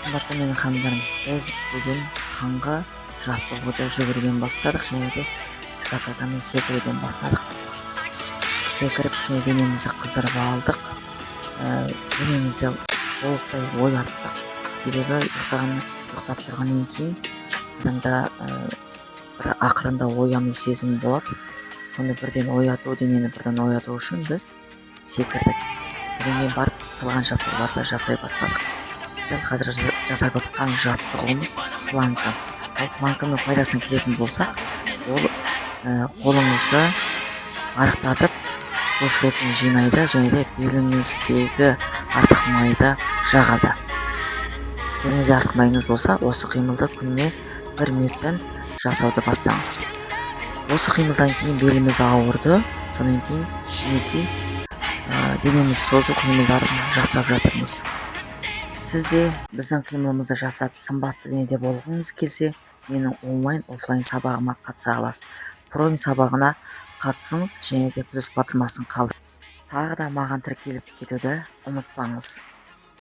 Қымбатты менің ханымдарым, біз бүгін таңғы жаттығуды жүгіруден бастадық, және де скататамен секіруден бастадық. Секіріп, және денемізді қыздырып алдық, денемізді толықтай ояттық. Себебі ұйықтап тұрғаннан кейін адамда бір ақырында ояну сезімі болады. Сонда денені бірден ояту үшін біз секірдік. Кейін барып қылған жаттығуларды жасай бастадық. Дәл қазір жасап жатқан жаттығуымыз планка. Ал планканың пайдасына келетін болсақ, ол қолыңызды арықтатып, бұлшықетін жинайды, және де беліңіздегі артық майды жағады. Беліңізде артық майыңыз болса, осы қимылды күніне 1 минуттан жасауды бастаңыз. Осы қимылдан кейін беліміз ауырды, сонан кейін денеміз созу қимылдарын жасап жатырмыз. Сізде біздің қимылымызды жасап сымбатты денеде болғыңыз келсе, менің онлайн-офлайн сабағыма қатыса аласыз. Проин сабағына қатысыңыз, және де плюс батырмасын қалдырыңыз. Тағы да маған тіркеліп кетуді ұмытпаңыз.